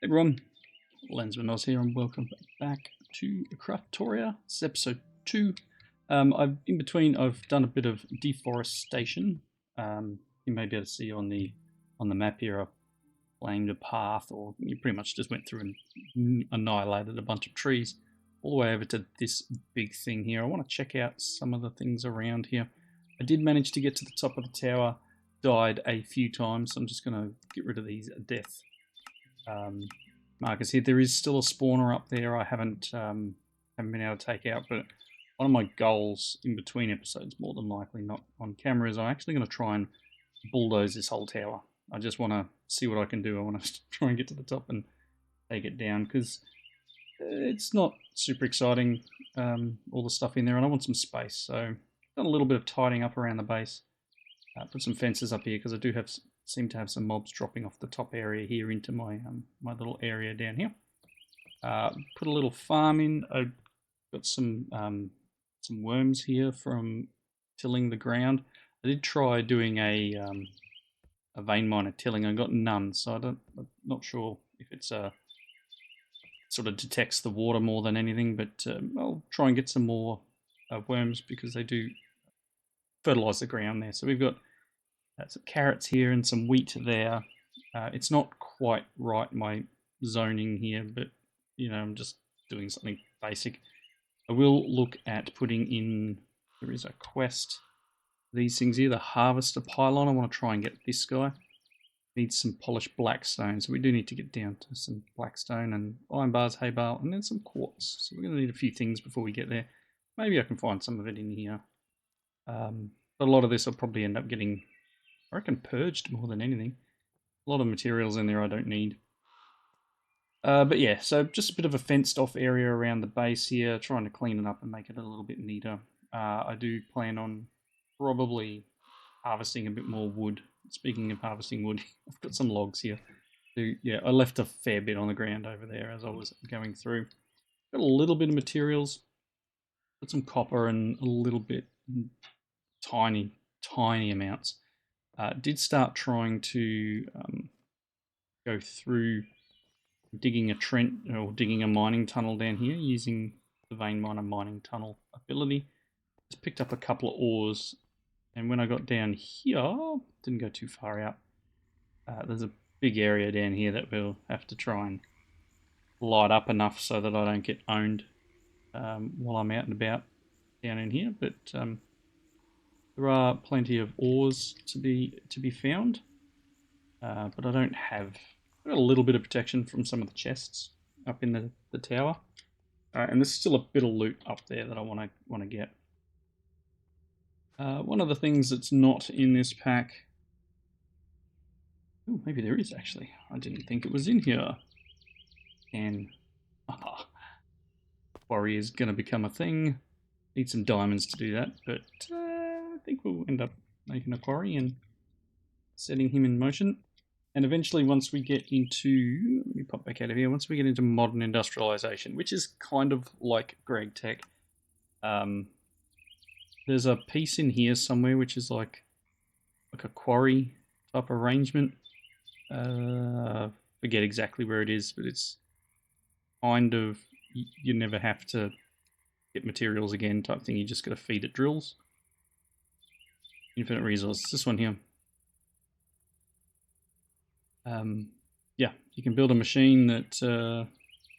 Hey everyone, Lensman Oz here, and welcome back to Craftoria. This is episode 2. I've done a bit of deforestation. You may be able to see on the map here. I flamed a path, or you pretty much just went through and annihilated a bunch of trees, all the way over to this big thing here. I want to check out some of the things around here. I did manage to get to the top of the tower, died a few times, so I'm just going to get rid of these death markers here. There is still a spawner up there I haven't been able to take out, but one of my goals in between episodes, more than likely not on camera, is I'm actually going to try and bulldoze this whole tower. I just want to see what I can do. I want to try and get to the top and take it down, because it's not super exciting, all the stuff in there, and I want some space. So I've done a little bit of tidying up around the base. Put some fences up here, because I do seem to have some mobs dropping off the top area here into my my little area down here. Put a little farm in. I've got some worms here from tilling the ground. I did try doing a vein miner tilling. I got none, so I'm not sure if it's sort of detects the water more than anything. But I'll try and get some more worms, because they do fertilize the ground there. So we've got some carrots here and some wheat there. It's not quite right, my zoning here, but you know, I'm just doing something basic. I will look at putting in, there is a quest, these things here, the harvester pylon. I want to try and get this guy. Needs some polished blackstone, so we do need to get down to some blackstone and iron bars, hay bale, and then some quartz. So we're going to need a few things before we get there. Maybe I can find some of it in here. But a lot of this I'll probably end up getting, I reckon, purged more than anything. A lot of materials in there I don't need. But yeah, so just a bit of a fenced off area around the base here, trying to clean it up and make it a little bit neater. I do plan on probably harvesting a bit more wood. Speaking of harvesting wood, I've got some logs here. So, yeah, I left a fair bit on the ground over there as I was going through. Got a little bit of materials. Got some copper and a little bit, tiny amounts. Did start trying to go through digging a trench or digging a mining tunnel down here using the vein miner mining tunnel ability. Just picked up a couple of ores, and when I got down here, didn't go too far out. There's a big area down here that we'll have to try and light up enough so that I don't get owned while I'm out and about down in here. But there are plenty of ores to be found, but I don't have. I've got a little bit of protection from some of the chests up in the tower, and there's still a bit of loot up there that I want to get. One of the things that's not in this pack. Oh, maybe there is actually. I didn't think it was in here. And quarry is going to become a thing. Need some diamonds to do that, but I think we'll end up making a quarry and setting him in motion. And eventually, once we get into, let me pop back out of here, once we get into Modern Industrialization, which is kind of like Greg Tech, there's a piece in here somewhere which is like a quarry type arrangement. Forget exactly where it is, but it's kind of, you never have to get materials again type thing. You just got to feed it drills. Infinite resource. This one here. Yeah, you can build a machine that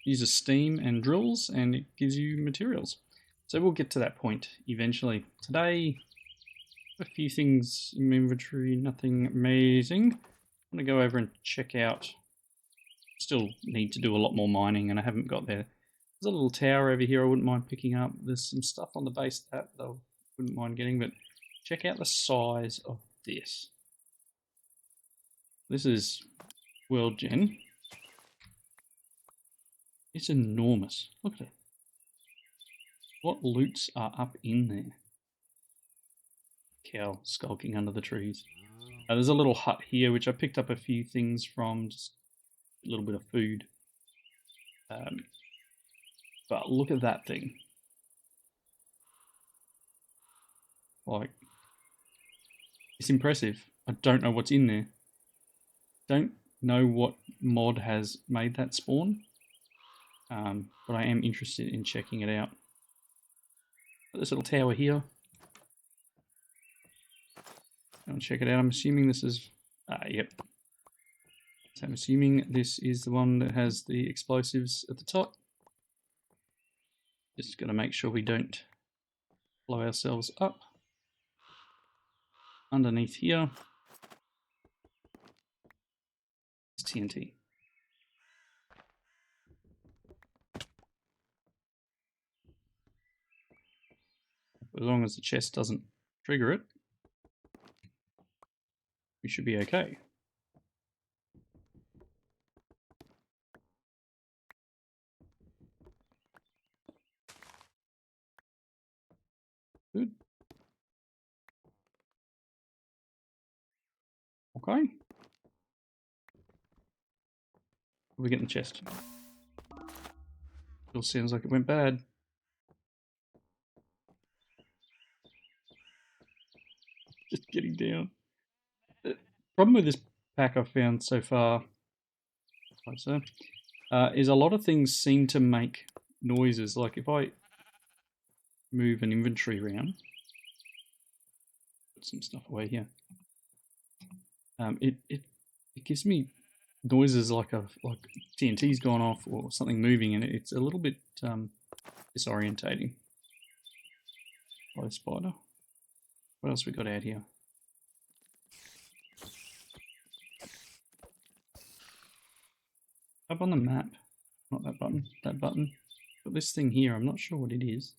uses steam and drills, and it gives you materials. So we'll get to that point eventually. Today, a few things in my inventory, nothing amazing. I'm going to go over and check out. Still need to do a lot more mining, and I haven't got there. There's a little tower over here I wouldn't mind picking up. There's some stuff on the base that I wouldn't mind getting, but check out the size of this. This is World Gen. It's enormous. Look at it. What loots are up in there? Cow skulking under the trees. There's a little hut here which I picked up a few things from, just a little bit of food. But look at that thing. Like, it's impressive. I don't know what's in there. Don't know what mod has made that spawn, but I am interested in checking it out. This little tower here. I'll check it out. I'm assuming this is... yep. So I'm assuming this is the one that has the explosives at the top. Just got to make sure we don't blow ourselves up. Underneath here is TNT. As long as the chest doesn't trigger it, we should be okay. Good. Okay. We get in the chest. Still sounds like it went bad. Just getting down. The problem with this pack I've found so far is a lot of things seem to make noises. Like if I move an inventory around, put some stuff away here. It gives me noises like TNT's gone off or something moving, and it's a little bit disorientating. By the spider. What else we got out here? Up on the map, not that button, that button. But this thing here, I'm not sure what it is.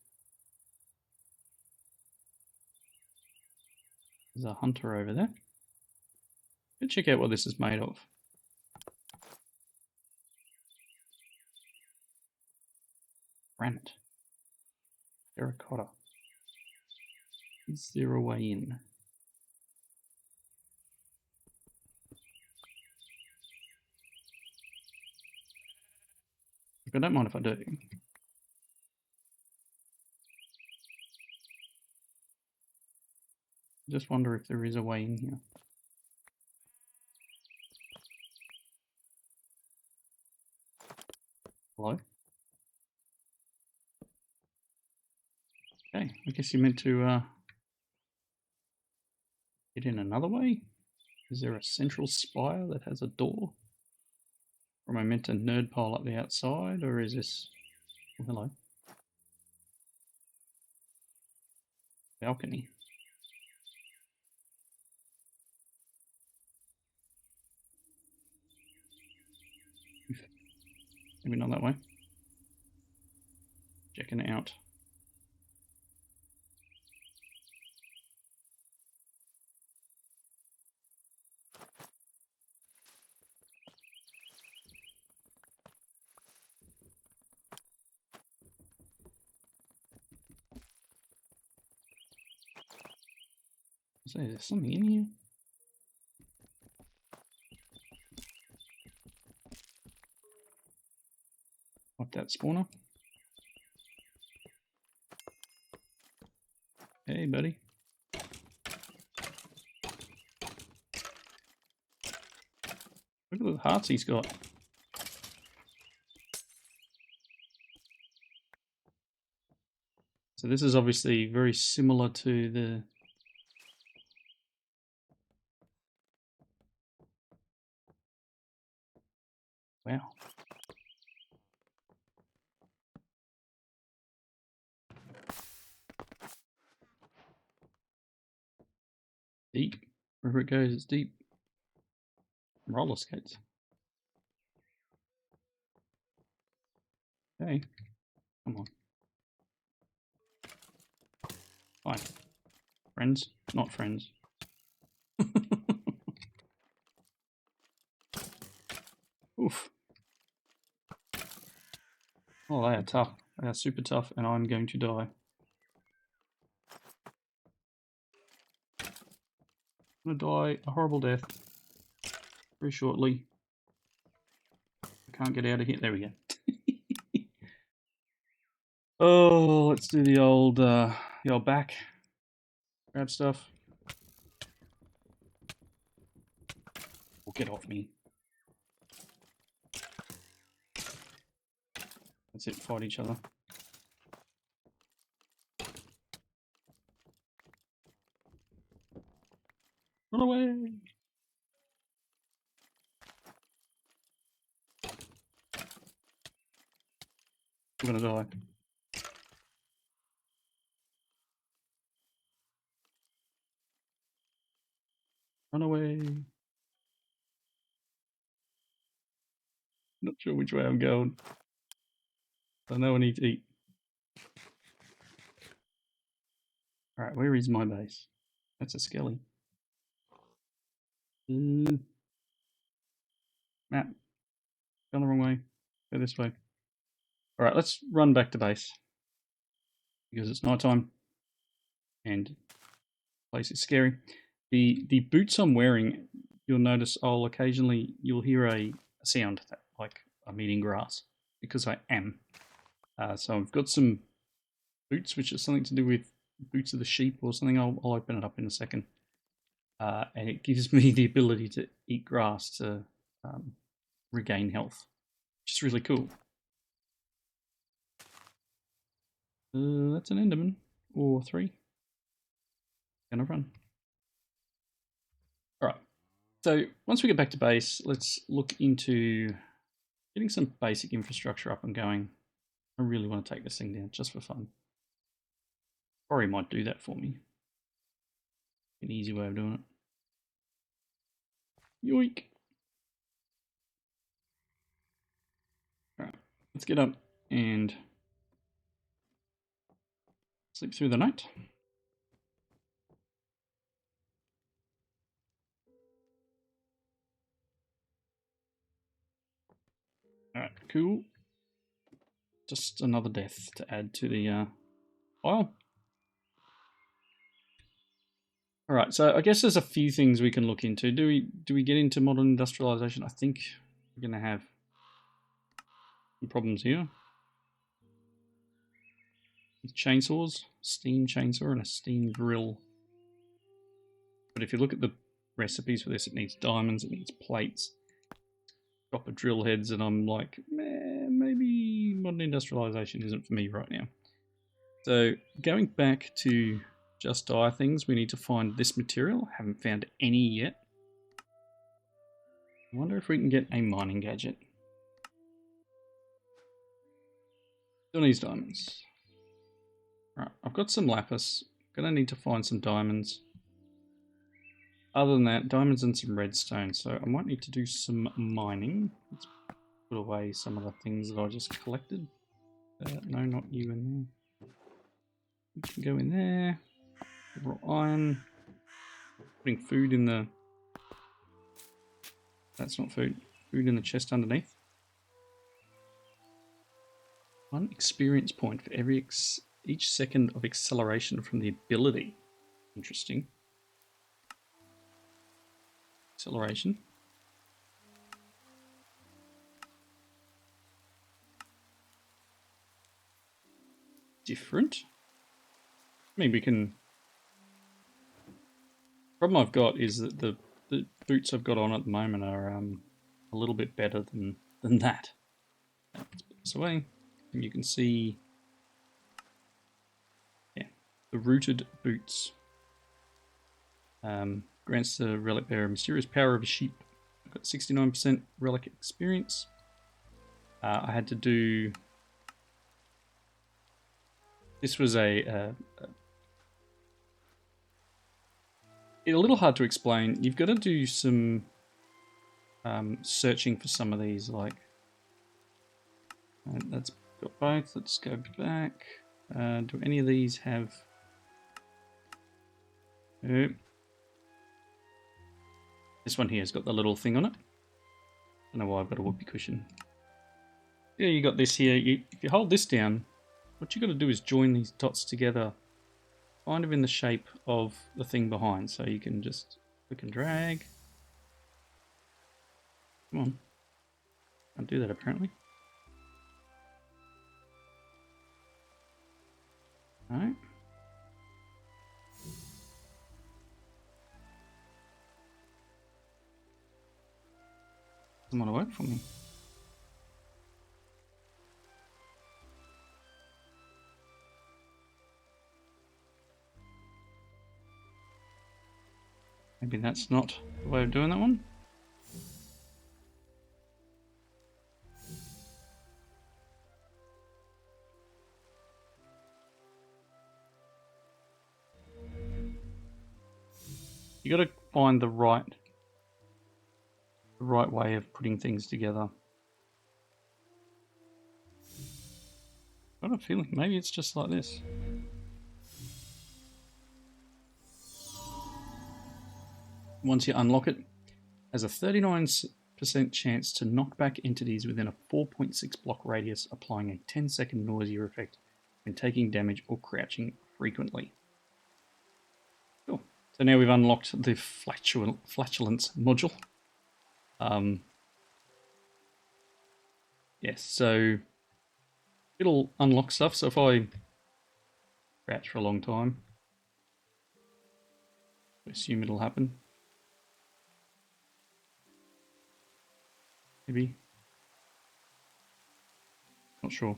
There's a hunter over there. Let's check out what this is made of. Granite. Terracotta. Is there a way in? I don't mind if I do. Just wonder if there is a way in here. Hello? Okay, I guess you meant to get in another way? Is there a central spire that has a door? Or am I meant to nerd pile up the outside, or is this... Oh, hello. Balcony. Maybe not that way. Checking it out. So is there something in here? Like that spawner. Hey, buddy. Look at the hearts he's got. So this is obviously very similar to the... Wow. Deep. Wherever it goes, it's deep. Roller skates. Okay. Come on. Fine. Friends? Not friends. Oof. Oh, they are tough. They are super tough, and I'm going to die. I'm gonna die a horrible death very shortly. I can't get out of here. There we go. Oh, let's do the old back. Grab stuff. Oh, get off me. That's it, fight each other. Run away! I'm gonna die. Run away! Not sure which way I'm going. I know I need to eat. Alright, where is my base? That's a skelly. Map. Gone the wrong way. Go this way. Alright, let's run back to base. Because it's night time. And the place is scary. The boots I'm wearing, you'll notice you'll hear a sound that, like I'm eating grass. Because I am. So I've got some boots, which is something to do with boots of the sheep or something. I'll open it up in a second. And it gives me the ability to eat grass to regain health, which is really cool. That's an Enderman, or 3. Gonna run. Alright, so once we get back to base, let's look into getting some basic infrastructure up and going. I really want to take this thing down just for fun. Ori might do that for me. An easy way of doing it. Yoink! Alright, let's get up and sleep through the night. Alright, cool. Just another death to add to the pile. Alright, so I guess there's a few things we can look into. Do we get into modern industrialization? I think we're going to have some problems here. With chainsaws, steam chainsaw and a steam drill. But if you look at the recipes for this, it needs diamonds, it needs plates, copper drill heads, and I'm like, maybe modern industrialization isn't for me right now. So going back to just dye things, we need to find this material. Haven't found any yet. I wonder if we can get a mining gadget. Still needs diamonds. Right, I've got some lapis. Gonna need to find some diamonds. Other than that, diamonds and some redstone, so I might need to do some mining. Let's put away some of the things that I just collected. No, not you in there. You can go in there. Raw iron. Putting food in the... That's not food. Food in the chest underneath. 1 experience point for each second of acceleration from the ability. Interesting. Acceleration. Different. I mean, we can... Problem I've got is that the boots I've got on at the moment are a little bit better than that. Let's put this away. And you can see, yeah, the rooted boots. Grants the relic bearer mysterious power of a sheep. I've got 69% relic experience. I had to do... This was a little hard to explain. You've got to do some searching for some of these, like... That's got both. Let's go back. Do any of these have... This one here has got the little thing on it. I don't know why I've got a whoopee cushion. Yeah, you got this here. If you hold this down, what you got to do is join these dots together, kind of in the shape of the thing behind. So you can just click and drag. Come on. Can't do that apparently. Alright. Doesn't want to work for me. Maybe that's not the way of doing that one. You got to find the right way of putting things together. I've got a feeling maybe it's just like this. Once you unlock it, has a 39% chance to knock back entities within a 4.6 block radius, applying a 10-second noisier effect when taking damage or crouching frequently. Cool. So now we've unlocked the flatulence module. Yes, so it'll unlock stuff. So if I crouch for a long time, I assume it'll happen. Maybe. Not sure.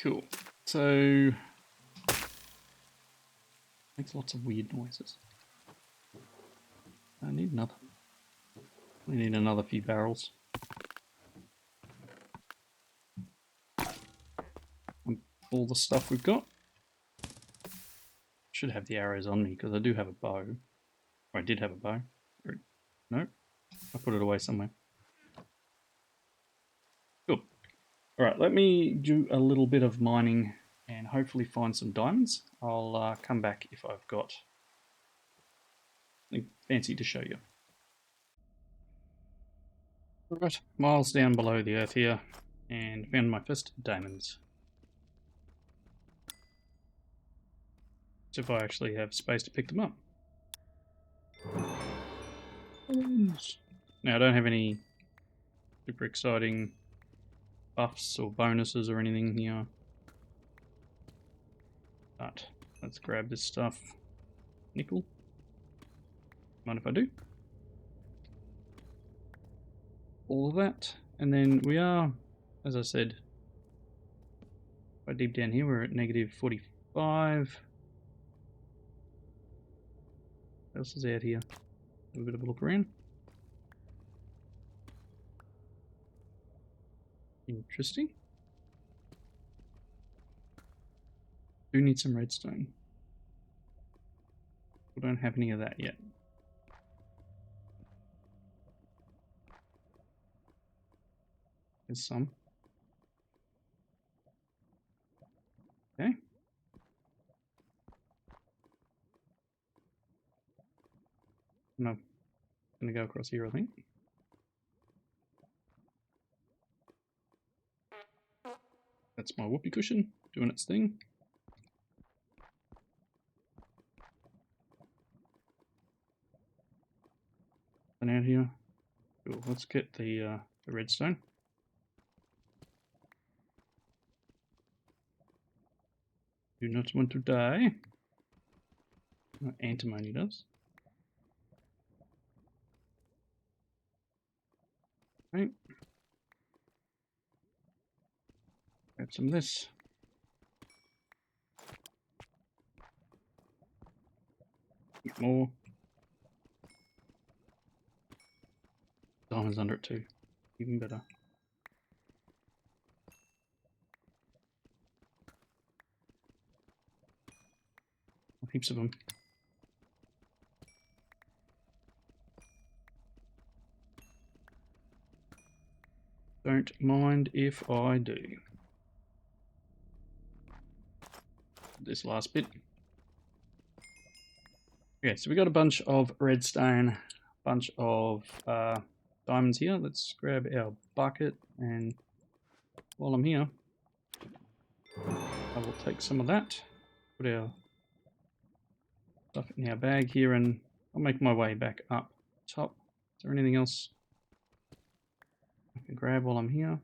Cool. So makes lots of weird noises. I need another. We need another few barrels. And all the stuff we've got. Should have the arrows on me because I do have a bow. Or I did have a bow. No, I put it away somewhere. Cool. Alright, let me do a little bit of mining and hopefully find some diamonds. I'll come back if I've got something fancy to show you. Alright, miles down below the earth here, and found my first diamonds. So if I actually have space to pick them up. Now I don't have any super exciting buffs or bonuses or anything here. But let's grab this stuff. Nickel. Mind if I do? All of that. And then we are, as I said, quite deep down here. We're at negative 45. What else is out here? Have a bit of a look around. Interesting. Do need some redstone. We don't have any of that yet. There's some. Okay. No, I'm gonna go across here, I think. That's my whoopee cushion doing its thing. And out here. Cool. Let's get the redstone. Do not want to die. Antimony does. Right. Grab some of this. Get more. Diamonds under it too. Even better. Heaps of them. Don't mind if I do. This last bit. Okay, so we got a bunch of redstone, a bunch of diamonds here. Let's grab our bucket, and while I'm here, I will take some of that, put our stuff in our bag here, and I'll make my way back up top. Is there anything else I can grab while I'm here?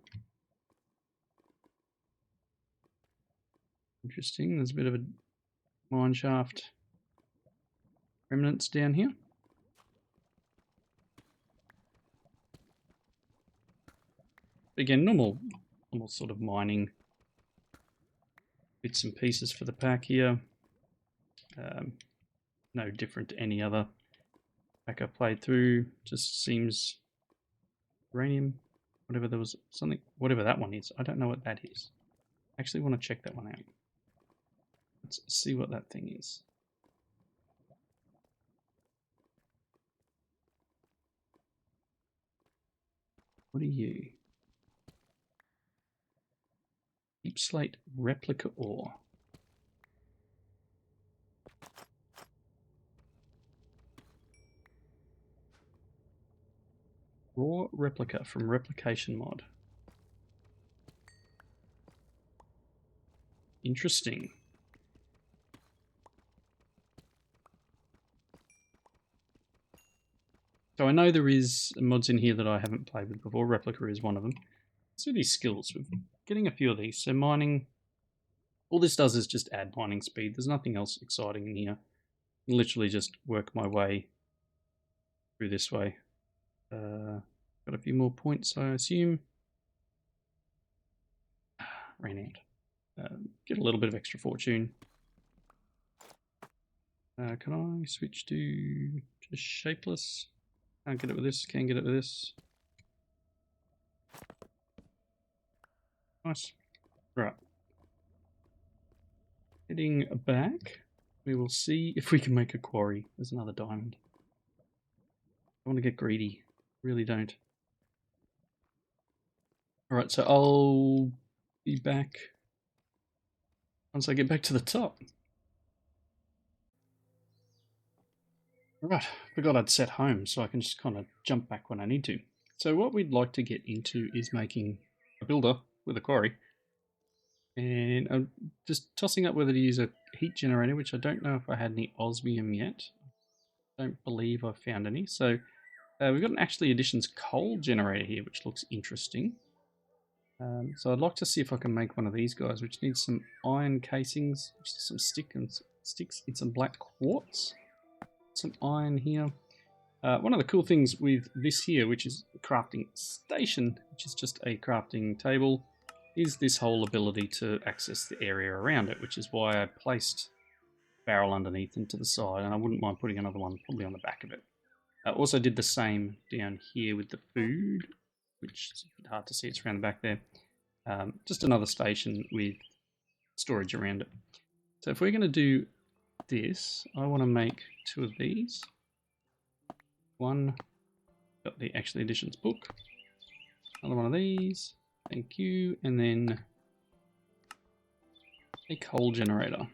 Interesting, there's a bit of a mine shaft remnants down here. Again, normal sort of mining bits and pieces for the pack here. no different to any other pack I played through. Just seems uranium, whatever there was something, whatever that one is. I don't know what that is. I actually want to check that one out. Let's see what that thing is. What are you? Deep slate replica ore. Raw replica from replication mod. Interesting. So I know there is mods in here that I haven't played with before. Replica is one of them. Let's do these skills. We're getting a few of these. So mining, all this does is just add mining speed. There's nothing else exciting in here. I literally just work my way through this way. Got a few more points, I assume. Ran out. Get a little bit of extra fortune. Can I switch to just shapeless? Can't get it with this, can get it with this. Nice. Right. Heading back, we will see if we can make a quarry. There's another diamond. I want to get greedy. Really don't. Alright, so I'll be back once I get back to the top. Right, forgot I'd set home, so I can just kind of jump back when I need to. So what we'd like to get into is making a builder with a quarry. And I'm just tossing up whether to use a heat generator, which I don't know if I had any osmium yet. Don't believe I've found any. So we've got an Actually Additions coal generator here, which looks interesting. So I'd like to see if I can make one of these guys, which needs some iron casings, some sticks and some black quartz. Some iron here. One of the cool things with this here, which is the crafting station, which is just a crafting table, is this whole ability to access the area around it, which is why I placed a barrel underneath and to the side, and I wouldn't mind putting another one probably on the back of it. I also did the same down here with the food, which is a bit hard to see, it's around the back there. Just another station with storage around it. So if we're going to do this, I want to make 2 of these. One, got the Actually Additions book. Another one of these, thank you, and then a coal generator.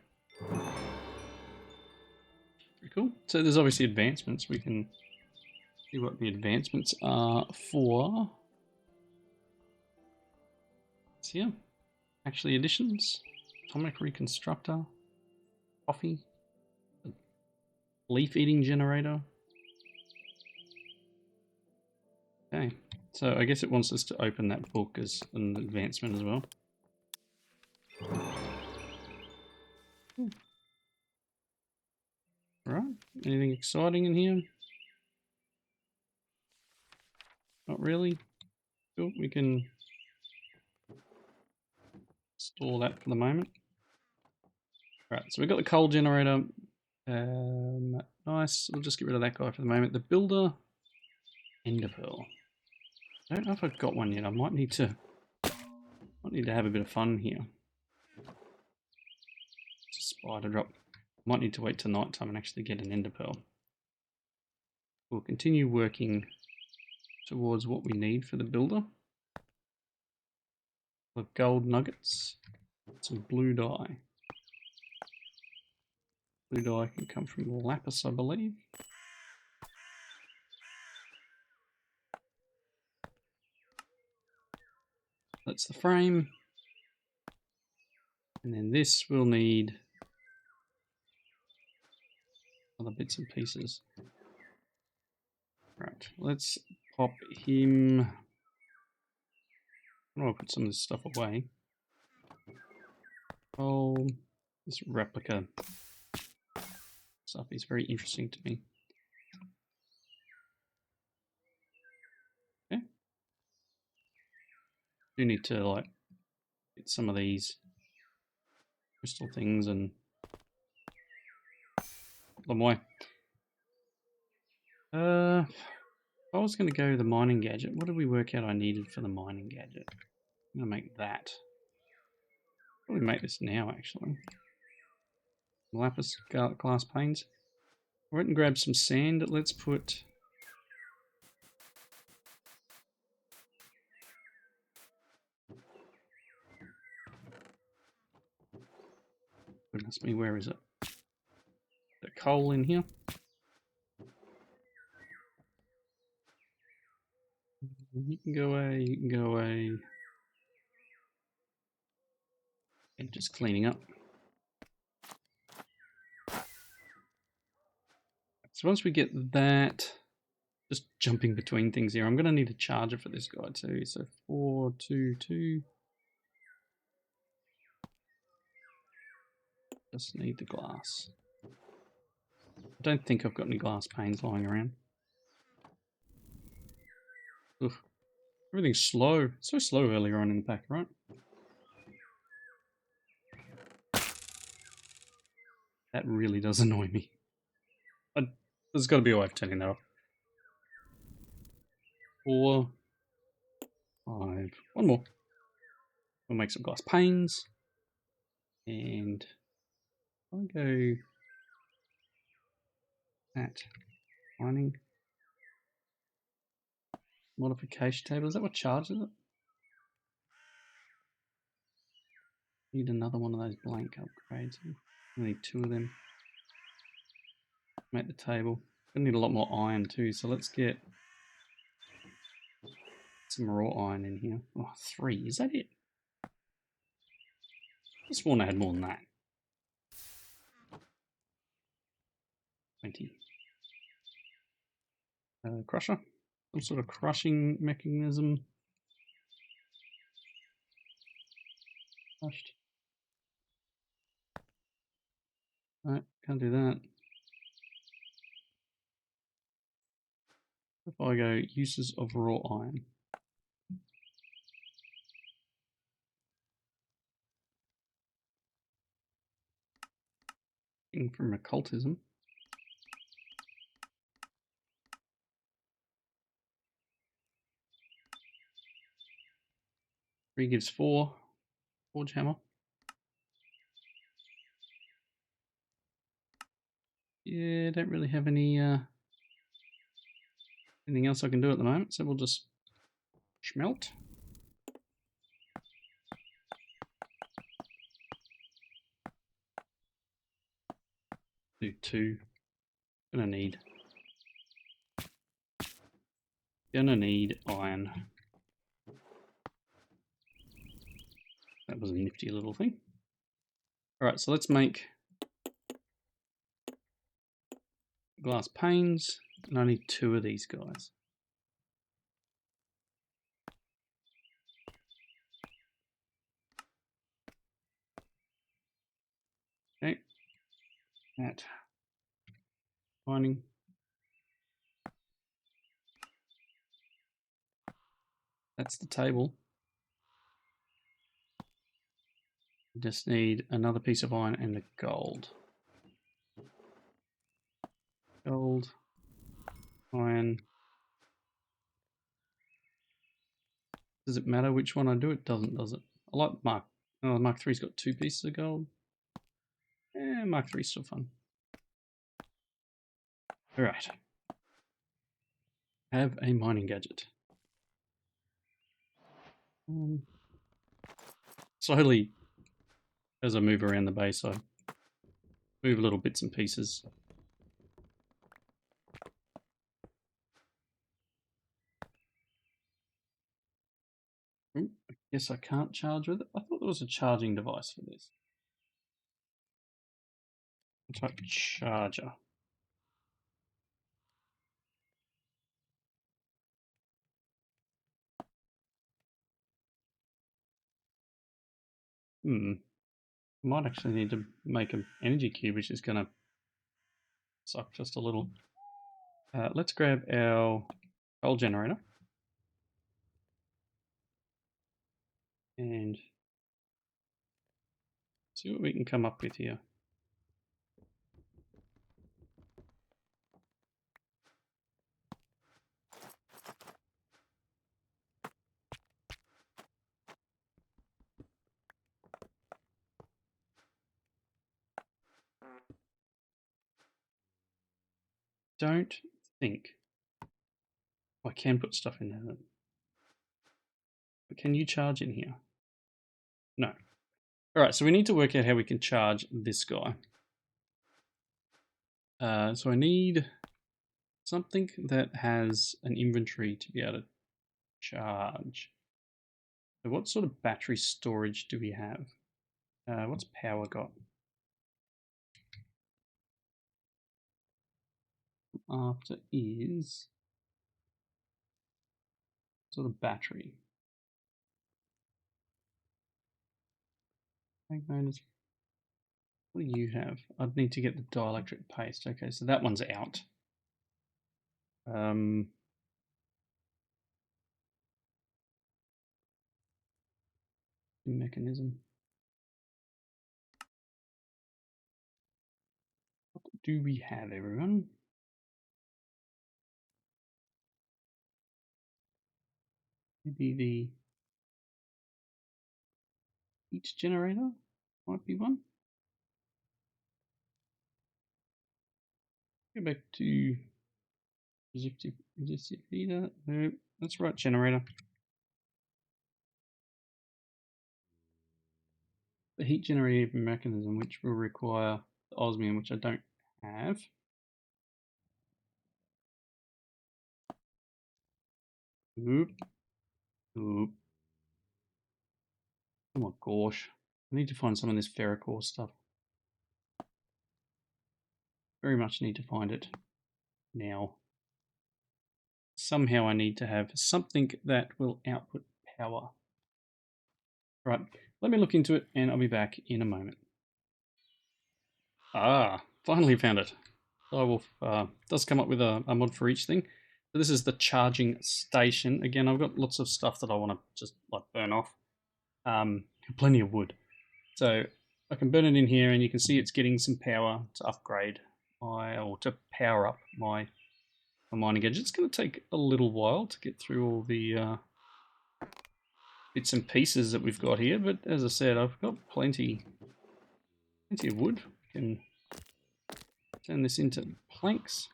Pretty cool. So there's obviously advancements. We can see what the advancements are for. It's here. Actually Additions, atomic reconstructor, coffee, leaf eating generator. Okay, so I guess it wants us to open that book as an advancement as well. Alright, anything exciting in here? Not really. Cool, we can store that for the moment. Right, so we've got the coal generator. Nice, we'll just get rid of that guy for the moment. The builder, ender pearl. I don't know if I've got one yet. I might need to have a bit of fun here. It's a spider drop. Might need to wait till night time and actually get an ender pearl. We'll continue working towards what we need for the builder. With gold nuggets, some blue dye. Blue dye can come from lapis, I believe. That's the frame. And then this will need other bits and pieces. Right, let's pop him. I'll put some of this stuff away. Oh, this replica stuff is very interesting to me. Okay. Do need to like get some of these crystal things and Long way. If I was going to go the mining gadget, what did we work out I needed for the mining gadget? I'm going to make that. Probably make this now, actually. Lapis glass panes. I went and grabbed some sand. Let's put... Goodness me, where is it? The coal in here. You can go away, you can go away. And just cleaning up. So once we get that, just jumping between things here, I'm going to need a charger for this guy too. So 4, 2, 2. Just need the glass. I don't think I've got any glass panes lying around. Ugh. Everything's slow. So slow earlier on in the pack, right? That really does annoy me. There's got to be a way of turning that off. 4, 5, one more. We'll make some glass panes. And I'll go at mining. Modification table. Is that what charges it? Need another one of those blank upgrades. I need 2 of them. Make the table. Gonna need a lot more iron too, so let's get some raw iron in here. Oh, 3. Is that it? I sworn I had more than that. 20. Crusher. Some sort of crushing mechanism. Crushed. Alright, can't do that. If I go uses of raw iron. From occultism. 3 gives 4. Forge hammer. Yeah, don't really have any anything else I can do at the moment, so we'll just smelt. Do 2. Gonna need iron. That was a nifty little thing. Alright, so let's make glass panes, and I need 2 of these guys. Okay, that mining. That's the table. Just need another piece of iron and the gold. Gold, iron. Does it matter which one I do? It doesn't, does it? I like Mark. Oh, Mark 3's got 2 pieces of gold. Yeah, Mark 3's still fun. Alright. Have a mining gadget. Slowly, as I move around the base, I move little bits and pieces. Ooh, I guess I can't charge with it. I thought there was a charging device for this. Type charger. Might actually need to make an energy cube, which is going to suck just a little. Let's grab our coal generator. And see what we can come up with here. don't think I can put stuff in there. But can you charge in here? No. All right, so we need to work out how we can charge this guy. So I need something that has an inventory to be able to charge. So what sort of battery storage do we have? What's power got? After is sort of battery. What do you have? I'd need to get the dielectric paste. Okay, so that one's out. Mechanism. What do we have, everyone? Maybe the heat generator might be one. Go back to resistive heater. No, that's right, generator. The heat generating mechanism, which will require the osmium, which I don't have. Oop. Oop. Oh my gosh. I need to find some of this ferrocore stuff. Very much need to find it now. Somehow I need to have something that will output power. Right, let me look into it and I'll be back in a moment. Ah, finally found it. So does come up with a mod for each thing. So this is the charging station. Again, I've got lots of stuff that I want to just like burn off. Plenty of wood. So I can burn it in here and you can see it's getting some power to upgrade or to power up my mining gadget. It's going to take a little while to get through all the bits and pieces that we've got here, but as I said, I've got plenty of wood. I can turn this into planks.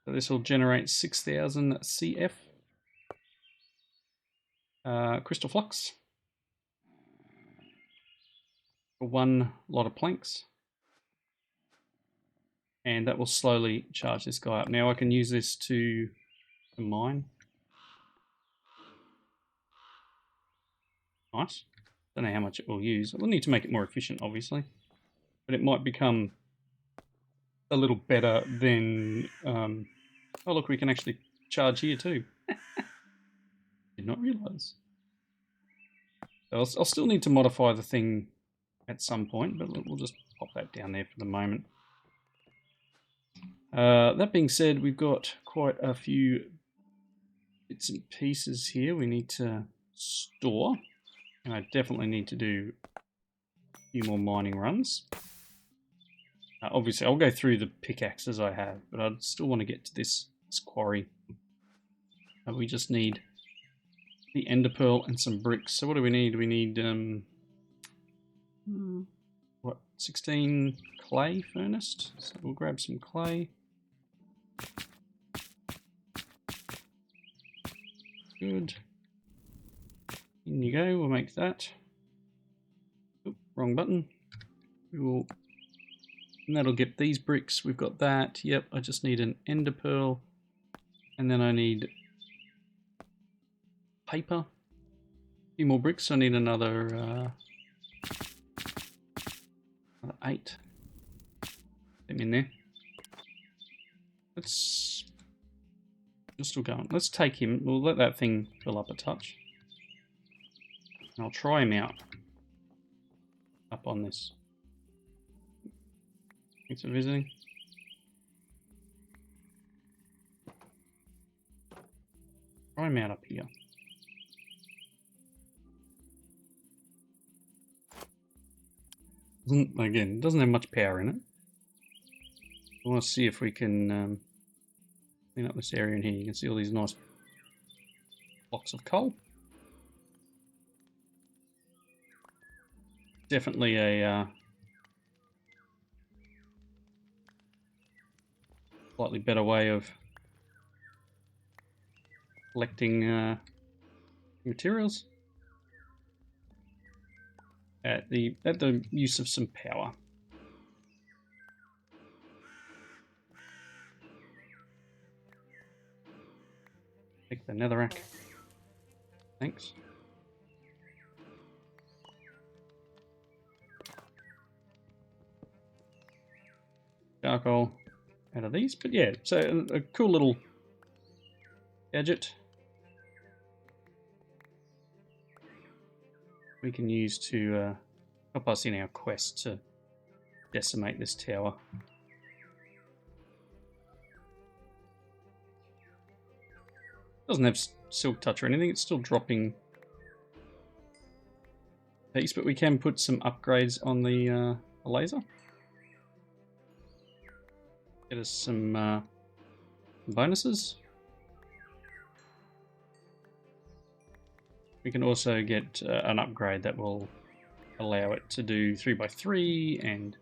So this will generate 6,000 CF crystal flux for one lot of planks. And that will slowly charge this guy up. Now I can use this to mine. Nice. Don't know how much it will use. We'll need to make it more efficient, obviously. But it might become a little better than... oh, look, we can actually charge here too. Did not realise. So I'll still need to modify the thing at some point, but we'll just pop that down there for the moment. That being said, we've got quite a few bits and pieces here we need to store. And I definitely need to do a few more mining runs. Obviously, I'll go through the pickaxes I have, but I still want to get to this quarry. We just need the ender pearl and some bricks. So what do we need? We need, what, 16 clay furnace? So we'll grab some clay. Good. In you go, we'll make that. Oop, wrong button. We will, and that'll get these bricks. We've got that. Yep, I just need an ender pearl. And then I need paper. A few more bricks. I need another 8. Them in there. Let's... We're still going. Let's take him. We'll let that thing fill up a touch. And I'll try him out. Up on this. Thanks for visiting. Try him out up here. Again, doesn't have much power in it. I want to see if we can clean up this area in here. You can see all these nice blocks of coal. Definitely a slightly better way of collecting materials at the use of some power. Take the netherrack. Thanks. Charcoal out of these, but yeah, so a cool little gadget we can use to help us in our quest to decimate this tower. Doesn't have silk touch or anything, it's still dropping piece, but we can put some upgrades on the laser. Get us some bonuses. We can also get an upgrade that will allow it to do 3x3 and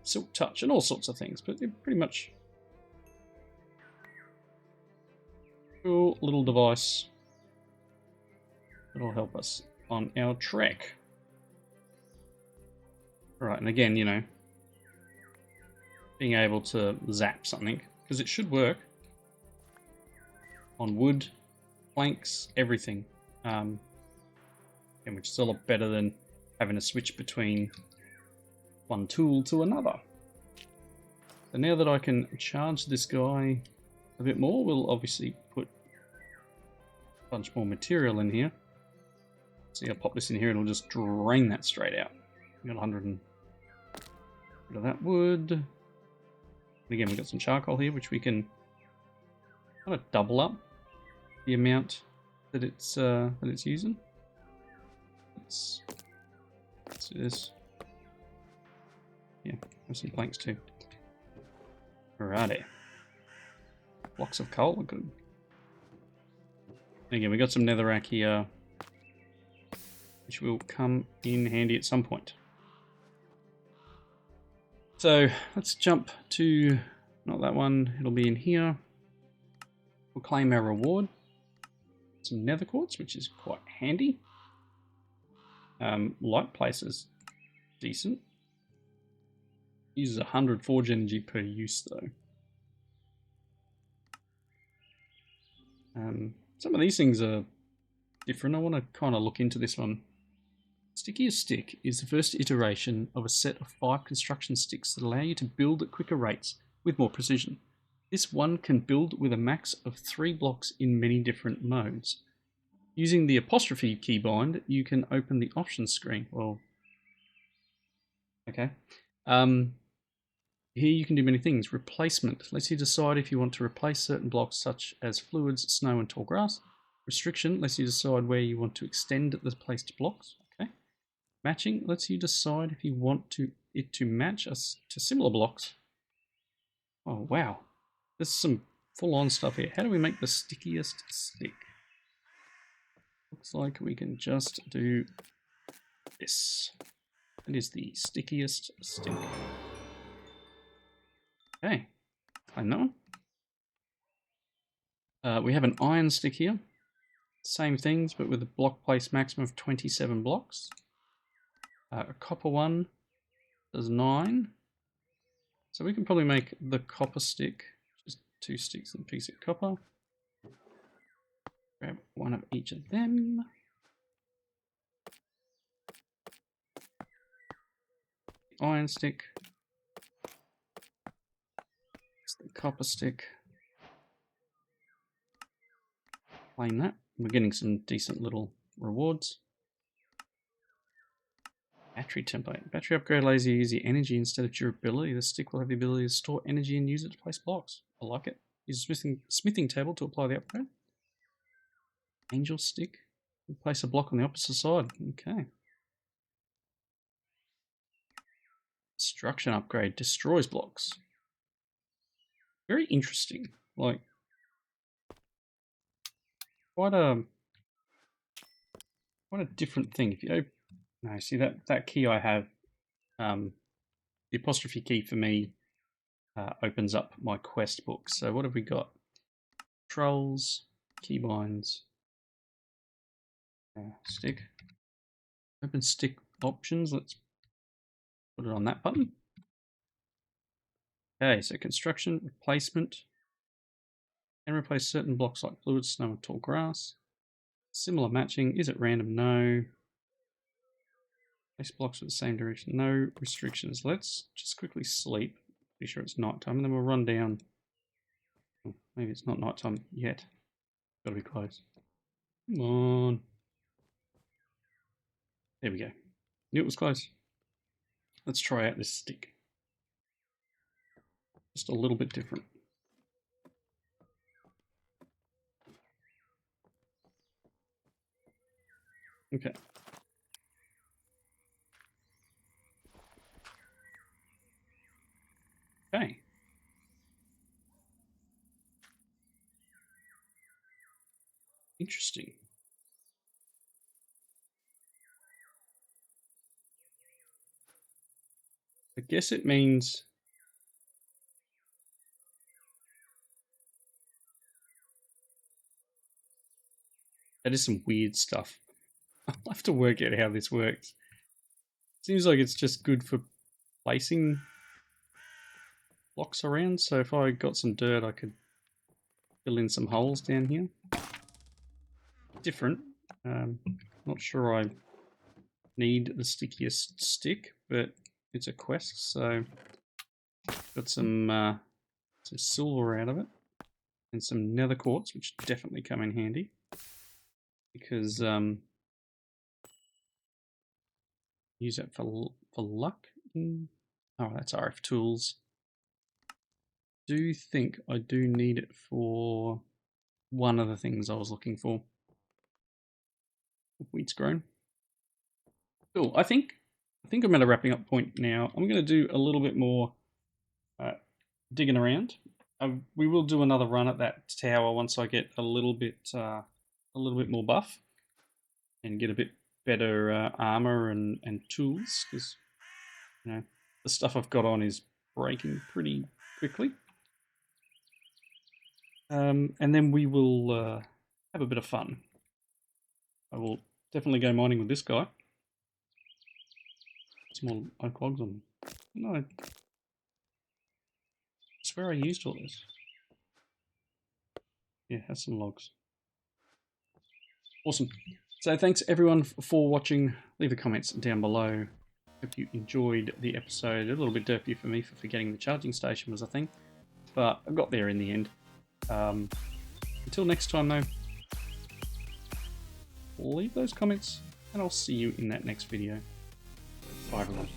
silk touch and all sorts of things, but pretty much cool little device that'll help us on our trek. Right, and again, you know, being able to zap something, because it should work on wood, planks, everything, and which is a lot better than having to switch between one tool to another. So now that I can charge this guy a bit more, we'll obviously put a bunch more material in here. See, I'll pop this in here and it'll just drain that straight out. We got 100 and rid of that wood. And again, we've got some charcoal here, which we can kind of double up the amount that it's using. Let's do this. Yeah, there's some planks too. Alrighty. Blocks of coal are good. Again, we got some netherrack here, which will come in handy at some point. So let's jump to, not that one, it'll be in here. We'll claim our reward. Some nether quartz, which is quite handy. Light place is decent. Uses 100 forge energy per use though. Some of these things are different. I want to kind of look into this one. Stickiest stick is the first iteration of a set of 5 construction sticks that allow you to build at quicker rates with more precision. This one can build with a max of 3 blocks in many different modes. Using the apostrophe keybind, you can open the options screen. Well, okay. Here you can do many things. Replacement lets you decide if you want to replace certain blocks such as fluids, snow and tall grass. Restriction lets you decide where you want to extend the placed blocks. Okay. Matching lets you decide if you want it to match us to similar blocks. Oh wow, there's some full-on stuff here. How do we make the stickiest stick? Looks like we can just do this. That is the stickiest stick. Okay, claim that one. We have an iron stick here. Same things, but with a block place maximum of 27 blocks. A copper one does 9. So we can probably make the copper stick, just 2 sticks and a piece of copper. Grab one of each of them. Iron stick. It's the copper stick. Claim that. We're getting some decent little rewards. Battery template. Battery upgrade allows you to use the energy instead of durability. The stick will have the ability to store energy and use it to place blocks. I like it. Use a smithing table to apply the upgrade. Angel stick. We place a block on the opposite side. Okay. Destruction upgrade. Destroys blocks. Very interesting. Like, quite a different thing. If you open, no, see that key I have, the apostrophe key for me opens up my quest book. So what have we got? Controls, keybinds, stick. Open stick options. Let's put it on that button. Okay, so construction, replacement. Can replace certain blocks like fluid, snow, and tall grass. Similar matching. Is it random? No. Place blocks with the same direction. No restrictions. Let's just quickly sleep. Be sure it's nighttime, and then we'll run down. Oh, maybe it's not nighttime yet. Gotta be close. Come on. There we go. Knew it was close. Let's try out this stick. Just a little bit different. Okay. Okay. Interesting. I guess it means that is some weird stuff. I'll have to work out how this works. Seems like it's just good for placing blocks around. So if I got some dirt, I could fill in some holes down here. Different. Not sure I need the stickiest stick, but it's a quest, so got some silver out of it and some nether quartz, which definitely come in handy because use that for luck. Oh, that's RF tools. Do think I do need it for one of the things I was looking for. Wheat's grown. Cool. I think I'm at a wrapping up point now. I'm going to do a little bit more digging around. We will do another run at that tower once I get a little bit more buff and get a bit better armor and tools, because you know the stuff I've got on is breaking pretty quickly. And then we will have a bit of fun. I will definitely go mining with this guy. Small oak logs on. No, I swear I used all this. Yeah, has some logs. Awesome. So thanks everyone for watching. Leave a comments down below. Hope you enjoyed the episode. A little bit derpy for me for forgetting the charging station was a thing, but I got there in the end. Until next time though, leave those comments and I'll see you in that next video. Bye everyone.